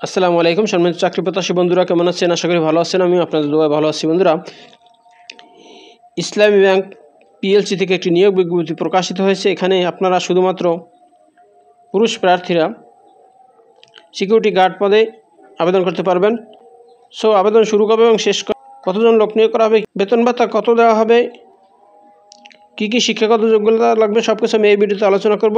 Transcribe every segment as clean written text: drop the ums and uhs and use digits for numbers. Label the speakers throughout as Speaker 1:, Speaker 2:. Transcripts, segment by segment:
Speaker 1: আসসালামু আলাইকুম সম্মানিত চাকরি প্রত্যাশী বন্ধুরা, কেমন আছেন? আশা করি ভালো আছেন। আমি আপনাদের দোয়ায় ভালো আছি। বন্ধুরা, ইসলামী ব্যাংক পিএলসি থেকে একটি নিয়োগ বিজ্ঞপ্তি প্রকাশিত হয়েছে। এখানে আপনারা শুধুমাত্র পুরুষ প্রার্থীরা সিকিউরিটি গার্ড পদে আবেদন করতে পারবেন। আবেদন শুরু করবে এবং শেষ কতজন লোক নিয়োগ করা হবে, বেতন ভাতা কত দেওয়া হবে, কী কী শিক্ষাগত যোগ্যতা লাগবে, সব কিছু আমি এই ভিডিওতে আলোচনা করব।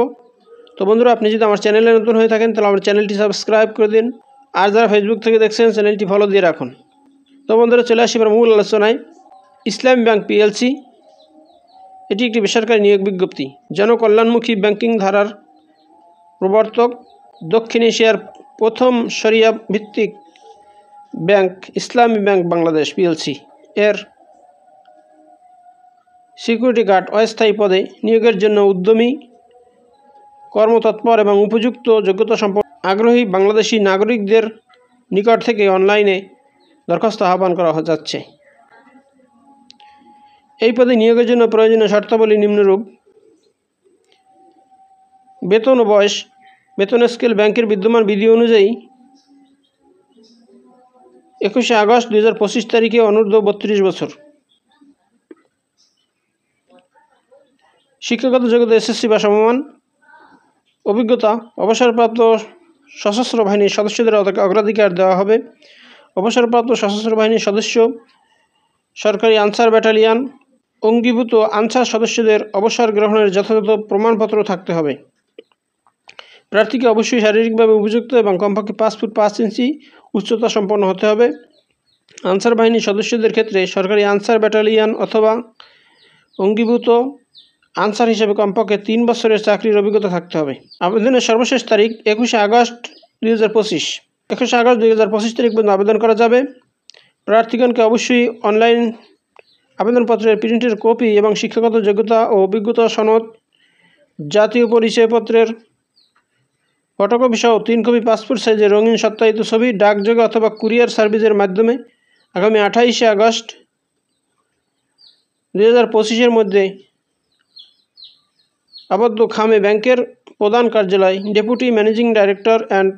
Speaker 1: তো বন্ধুরা, আপনি যদি আমার চ্যানেলে নতুন হয়ে থাকেন তাহলে আমার চ্যানেলটি সাবস্ক্রাইব করে দিন, আর যারা ফেসবুক থেকে দেখছেন চ্যানেলটি ফলো দিয়ে রাখুন। তো বন্ধুরা, চলে আসি এবার মূল আলোচনায়। ইসলামী ব্যাংক পিএলসি এটি একটি বেসরকারি নিয়োগ বিজ্ঞপ্তি। জনকল্যাণমুখী ব্যাংকিং ধারার প্রবর্তক, দক্ষিণ এশিয়ার প্রথম শরিয়া ভিত্তিক ব্যাংক ইসলামী ব্যাংক বাংলাদেশ পিএলসি এর সিকিউরিটি গার্ড অস্থায়ী পদে নিয়োগের জন্য উদ্যমী, কর্মতৎপর এবং উপযুক্ত যোগ্যতা সম্পন্ন আগ্রহী বাংলাদেশি নাগরিকদের নিকট থেকে অনলাইনে দরখাস্ত আহ্বান করা যাচ্ছে। এই পদে নিয়োগের জন্য প্রয়োজনীয় শর্তাবলী নিম্নরূপ: বেতন ও বয়স। বেতন স্কেল ব্যাংকের বিদ্যমান বিধি অনুযায়ী 21 আগস্ট 2025 তারিখে অনূর্ধ্ব 32 বছর। শিক্ষাগত যোগ্যতা এসএসসি বা সমমান। অভিজ্ঞতা: অবসরপ্রাপ্ত সশস্ত্র বাহিনীর সদস্যদের অগ্রাধিকার দেওয়া হবে। অবসরপ্রাপ্ত সশস্ত্র বাহিনীর সদস্য, সরকারি আনসার ব্যাটালিয়ন, অঙ্গীভূত আনসার সদস্যদের অবসর গ্রহণের যথাযথ প্রমাণপত্র থাকতে হবে। প্রার্থীকে অবশ্যই শারীরিকভাবে উপযুক্ত এবং কমপক্ষে 5 ফুট 5 ইঞ্চি উচ্চতা সম্পন্ন হতে হবে। আনসার বাহিনীর সদস্যদের ক্ষেত্রে সরকারি আনসার ব্যাটালিয়ন অথবা অঙ্গীভূত আনসার হিসেবে কমপক্ষে 3 বছরের চাকরির অভিজ্ঞতা থাকতে হবে। আবেদনের সর্বশেষ তারিখ 21 আগস্ট 2025। 21 আগস্ট 2025 তারিখ পর্যন্ত আবেদন করা যাবে। প্রার্থীগণকে অবশ্যই অনলাইন আবেদনপত্রের প্রিন্টের কপি এবং শিক্ষাগত যোগ্যতা ও অভিজ্ঞতা সনদ, জাতীয় পরিচয়পত্রের ফটোকপি সহ 3 কপি পাসপোর্ট সাইজের রঙিন সত্যায়িত ছবি ডাকযোগে অথবা কুরিয়ার সার্ভিসের মাধ্যমে আগামী 28 আগস্ট 2025 মধ্যে আবদ্ধ খামে ব্যাংকের প্রধান কার্যালয়, deputy managing director and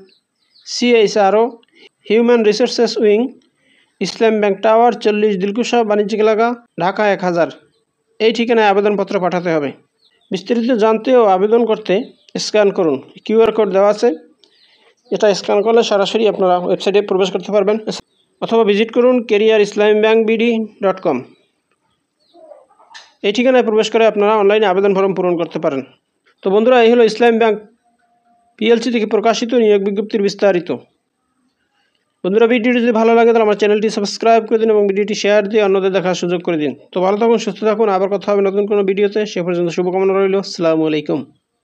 Speaker 1: সিএইচআরও, human resources wing, Islam bank tower 40 Dilkusha বাণিজ্যিক এলাকা, ঢাকা 1000 এই ঠিকানায় আবেদনপত্র পাঠাতে হবে। বিস্তারিত জানতে ও আবেদন করতে স্ক্যান করুন। কিউআর কোড দেওয়া আছে, এটা স্ক্যান করলে সরাসরি আপনারা ওয়েবসাইটে প্রবেশ করতে পারবেন, অথবা ভিজিট করুন careerislamibank.bd.com। এই ঠিকানায় প্রবেশ করে আপনারা অনলাইনে আবেদন ফর্ম পূরণ করতে পারেন। তো বন্ধুরা, এই হলো ইসলামী ব্যাংক পিএলসি থেকে প্রকাশিত নিয়োগ বিজ্ঞপ্তির বিস্তারিত। বন্ধুরা, ভিডিওটি যদি ভালো লাগে তাহলে আমার চ্যানেলটি সাবস্ক্রাইব করে দিন এবং ভিডিওটি শেয়ার দিয়ে অন্যদের দেখার সুযোগ করে দিন। তো ভালো থাকুন, সুস্থ থাকুন, আবার কথা হবে নতুন কোনো ভিডিওতে। সে পর্যন্ত শুভকামনা রইল। আসসালামু আলাইকুম।